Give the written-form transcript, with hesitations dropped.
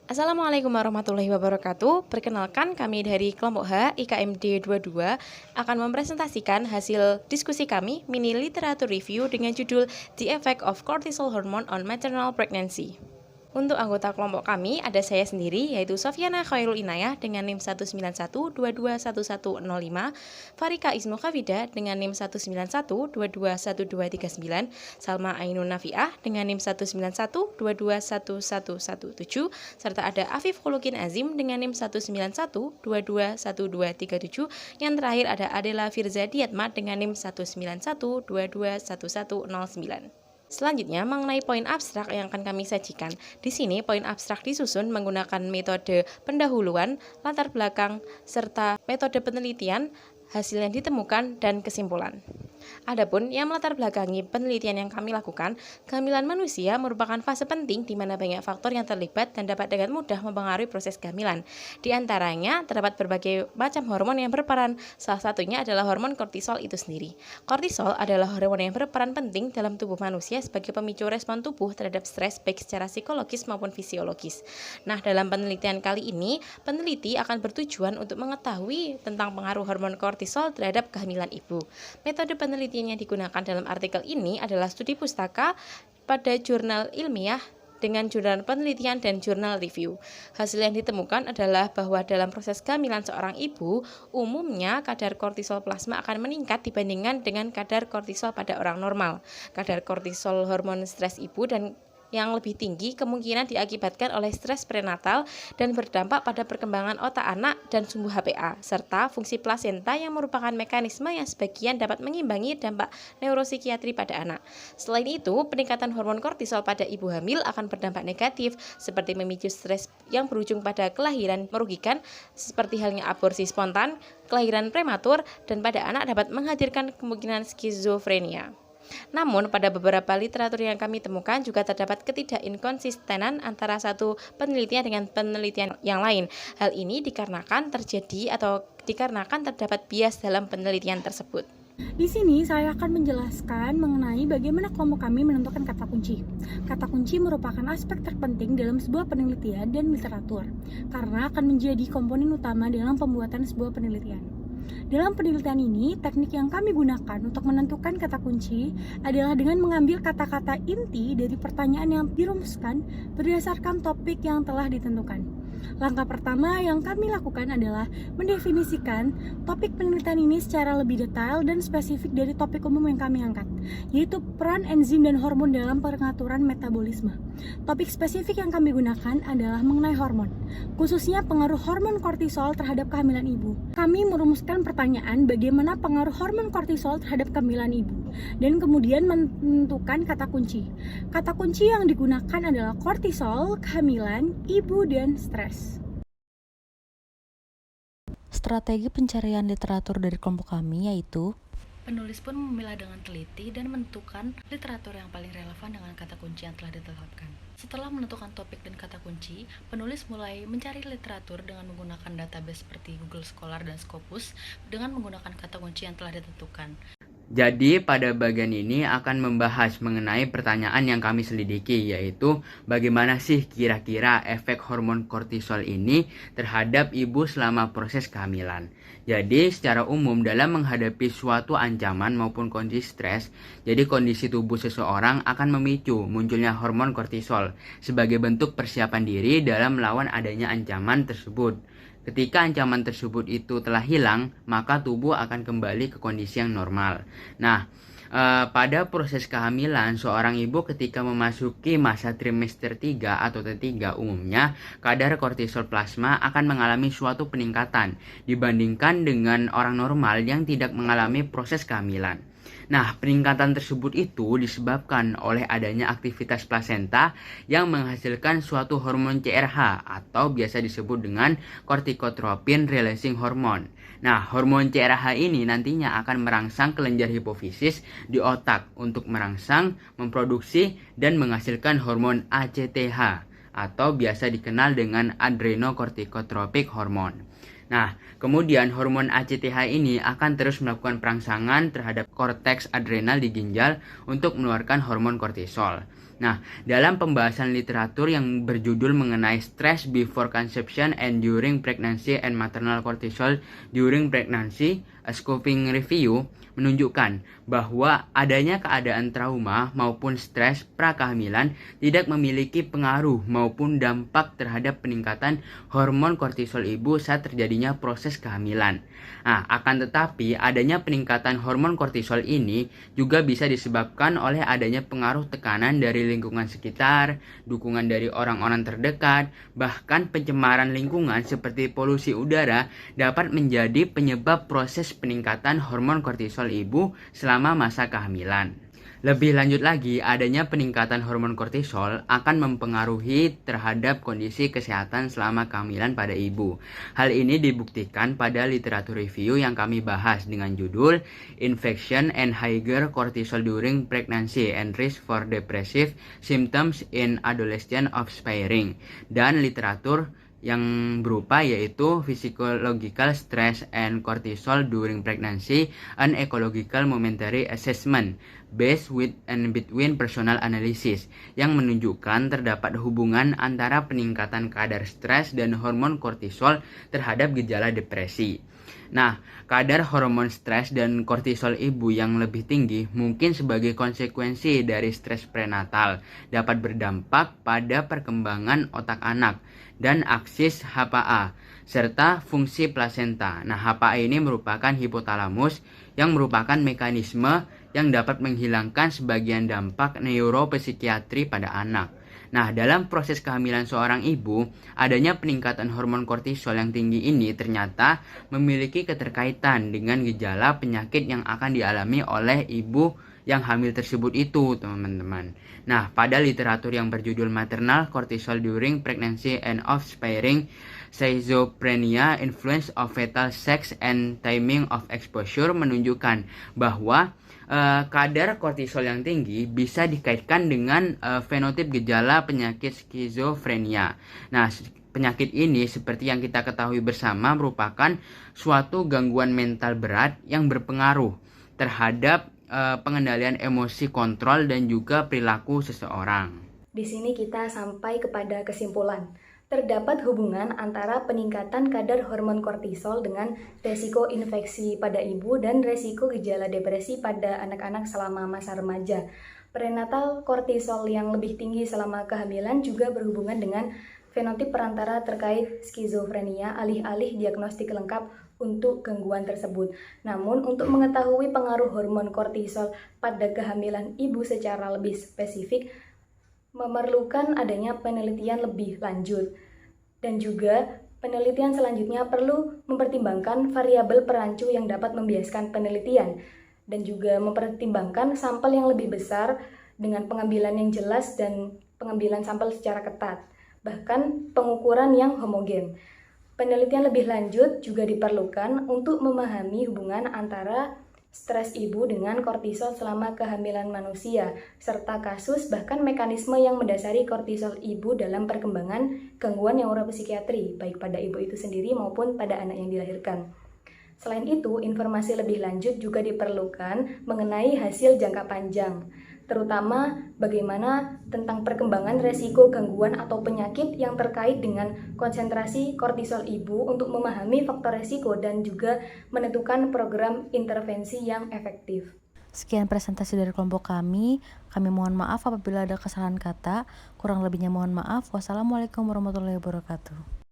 Assalamualaikum warahmatullahi wabarakatuh. Perkenalkan, kami dari kelompok H IKMD 22 akan mempresentasikan hasil diskusi kami mini literatur review dengan judul The Effect of Cortisol Hormone on Maternal Pregnancy. Untuk anggota kelompok kami ada saya sendiri yaitu Sofyana Khairul Inayah dengan NIM 191221105, Farika Ismu Khafida dengan NIM 191221239, Salma Ainun Nafiah dengan NIM 191221117, serta ada Afif Khulukin Azim dengan NIM 191221237, yang terakhir ada Adela Firza Diatma dengan NIM 191221109. Selanjutnya, mengenai poin abstrak yang akan kami sajikan. Di sini, poin abstrak disusun menggunakan metode pendahuluan, latar belakang, serta metode penelitian, hasil yang ditemukan, dan kesimpulan. Adapun yang melatar belakangi penelitian yang kami lakukan, kehamilan manusia merupakan fase penting di mana banyak faktor yang terlibat dan dapat dengan mudah mempengaruhi proses kehamilan. Di antaranya, terdapat berbagai macam hormon yang berperan, salah satunya adalah hormon kortisol itu sendiri. Kortisol adalah hormon yang berperan penting dalam tubuh manusia sebagai pemicu respon tubuh terhadap stres baik secara psikologis maupun fisiologis. Nah, dalam penelitian kali ini, peneliti akan bertujuan untuk mengetahui tentang pengaruh hormon kortisol terhadap kehamilan ibu. Metode penelitian yang digunakan dalam artikel ini adalah studi pustaka pada jurnal ilmiah dengan jurnal penelitian dan jurnal review. Hasil yang ditemukan adalah bahwa dalam proses kehamilan seorang ibu, umumnya kadar kortisol plasma akan meningkat dibandingkan dengan kadar kortisol pada orang normal. Kadar kortisol hormon stres ibu dan yang lebih tinggi kemungkinan diakibatkan oleh stres prenatal dan berdampak pada perkembangan otak anak dan sumbu HPA, serta fungsi plasenta yang merupakan mekanisme yang sebagian dapat mengimbangi dampak neuropsikiatri pada anak. Selain itu, peningkatan hormon kortisol pada ibu hamil akan berdampak negatif, seperti memicu stres yang berujung pada kelahiran merugikan, seperti halnya aborsi spontan, kelahiran prematur, dan pada anak dapat menghadirkan kemungkinan skizofrenia. Namun, pada beberapa literatur yang kami temukan juga terdapat ketidakinkonsistenan antara satu penelitian dengan penelitian yang lain. Hal ini dikarenakan terdapat bias dalam penelitian tersebut. Di sini saya akan menjelaskan mengenai bagaimana kelompok kami menentukan kata kunci. Kata kunci merupakan aspek terpenting dalam sebuah penelitian dan literatur, karena akan menjadi komponen utama dalam pembuatan sebuah penelitian. Dalam penelitian ini, teknik yang kami gunakan untuk menentukan kata kunci adalah dengan mengambil kata-kata inti dari pertanyaan yang dirumuskan berdasarkan topik yang telah ditentukan. Langkah pertama yang kami lakukan adalah mendefinisikan topik penelitian ini secara lebih detail dan spesifik dari topik umum yang kami angkat, yaitu peran enzim dan hormon dalam pengaturan metabolisme. Topik spesifik yang kami gunakan adalah mengenai hormon, khususnya pengaruh hormon kortisol terhadap kehamilan ibu. Kami merumuskan pertanyaan bagaimana pengaruh hormon kortisol terhadap kehamilan ibu, dan kemudian menentukan kata kunci. Kata kunci yang digunakan adalah kortisol, kehamilan, ibu, dan stres. Strategi pencarian literatur dari kelompok kami yaitu penulis pun memilah dengan teliti dan menentukan literatur yang paling relevan dengan kata kunci yang telah ditetapkan. Setelah menentukan topik dan kata kunci, penulis mulai mencari literatur dengan menggunakan database seperti Google Scholar dan Scopus dengan menggunakan kata kunci yang telah ditentukan. Jadi pada bagian ini akan membahas mengenai pertanyaan yang kami selidiki, yaitu bagaimana sih kira-kira efek hormon kortisol ini terhadap ibu selama proses kehamilan. Jadi secara umum dalam menghadapi suatu ancaman maupun kondisi stres, jadi kondisi tubuh seseorang akan memicu munculnya hormon kortisol sebagai bentuk persiapan diri dalam melawan adanya ancaman tersebut. Ketika ancaman tersebut itu telah hilang, maka tubuh akan kembali ke kondisi yang normal. Nah, pada proses kehamilan, seorang ibu ketika memasuki masa trimester 3 atau T3 umumnya, kadar kortisol plasma akan mengalami suatu peningkatan dibandingkan dengan orang normal yang tidak mengalami proses kehamilan. Nah, peningkatan tersebut itu disebabkan oleh adanya aktivitas plasenta yang menghasilkan suatu hormon CRH atau biasa disebut dengan corticotropin releasing hormone. Nah, hormon CRH ini nantinya akan merangsang kelenjar hipofisis di otak untuk merangsang, memproduksi, dan menghasilkan hormon ACTH atau biasa dikenal dengan adrenocorticotropic hormone. Nah, kemudian hormon ACTH ini akan terus melakukan perangsangan terhadap korteks adrenal di ginjal untuk mengeluarkan hormon kortisol. Nah, dalam pembahasan literatur yang berjudul mengenai stress before conception and during pregnancy and maternal cortisol during pregnancy, a scoping review menunjukkan bahwa adanya keadaan trauma maupun stres prakehamilan tidak memiliki pengaruh maupun dampak terhadap peningkatan hormon kortisol ibu saat terjadinya proses kehamilan. Nah, akan tetapi adanya peningkatan hormon kortisol ini juga bisa disebabkan oleh adanya pengaruh tekanan dari lingkungan sekitar, dukungan dari orang-orang terdekat, bahkan pencemaran lingkungan seperti polusi udara dapat menjadi penyebab proses peningkatan hormon kortisol ibu selama masa kehamilan. Lebih lanjut lagi, adanya peningkatan hormon kortisol akan mempengaruhi terhadap kondisi kesehatan selama kehamilan pada ibu. Hal ini dibuktikan pada literatur review yang kami bahas dengan judul Infection and Higher Cortisol During Pregnancy and Risk for Depressive Symptoms in Adolescent Offspring, dan literatur yang berupa yaitu Physiological Stress and Cortisol During Pregnancy and Ecological Momentary Assessment based with and between personal analysis, yang menunjukkan terdapat hubungan antara peningkatan kadar stres dan hormon kortisol terhadap gejala depresi. Nah, kadar hormon stres dan kortisol ibu yang lebih tinggi mungkin sebagai konsekuensi dari stres prenatal dapat berdampak pada perkembangan otak anak dan aksis HPA serta fungsi plasenta. Nah, HPA ini merupakan hipotalamus yang merupakan mekanisme yang dapat menghilangkan sebagian dampak neuropsikiatri pada anak. Nah, dalam proses kehamilan seorang ibu, adanya peningkatan hormon kortisol yang tinggi ini ternyata memiliki keterkaitan dengan gejala penyakit yang akan dialami oleh ibu yang hamil tersebut itu, teman-teman. Nah, pada literatur yang berjudul Maternal Cortisol During Pregnancy and Offspring, Schizophrenia, Influence of Fetal Sex and Timing of Exposure menunjukkan bahwa kadar kortisol yang tinggi bisa dikaitkan dengan fenotip gejala penyakit skizofrenia. Nah, penyakit ini seperti yang kita ketahui bersama merupakan suatu gangguan mental berat yang berpengaruh terhadap pengendalian emosi, kontrol, dan juga perilaku seseorang. Di sini kita sampai kepada kesimpulan. Terdapat hubungan antara peningkatan kadar hormon kortisol dengan resiko infeksi pada ibu dan resiko gejala depresi pada anak-anak selama masa remaja. Prenatal kortisol yang lebih tinggi selama kehamilan juga berhubungan dengan fenotip perantara terkait skizofrenia, alih-alih diagnostik lengkap untuk gangguan tersebut. Namun, untuk mengetahui pengaruh hormon kortisol pada kehamilan ibu secara lebih spesifik, memerlukan adanya penelitian lebih lanjut. Dan juga penelitian selanjutnya perlu mempertimbangkan variabel perancu yang dapat membiaskan penelitian dan juga mempertimbangkan sampel yang lebih besar dengan pengambilan yang jelas dan pengambilan sampel secara ketat, bahkan pengukuran yang homogen. Penelitian lebih lanjut juga diperlukan untuk memahami hubungan antara stres ibu dengan kortisol selama kehamilan manusia, serta kasus bahkan mekanisme yang mendasari kortisol ibu dalam perkembangan gangguan neuropsikiatri, baik pada ibu itu sendiri maupun pada anak yang dilahirkan. Selain itu, informasi lebih lanjut juga diperlukan mengenai hasil jangka panjang, terutama bagaimana tentang perkembangan resiko gangguan atau penyakit yang terkait dengan konsentrasi kortisol ibu untuk memahami faktor resiko dan juga menentukan program intervensi yang efektif. Sekian presentasi dari kelompok kami mohon maaf apabila ada kesalahan kata, kurang lebihnya mohon maaf. Wassalamualaikum warahmatullahi wabarakatuh.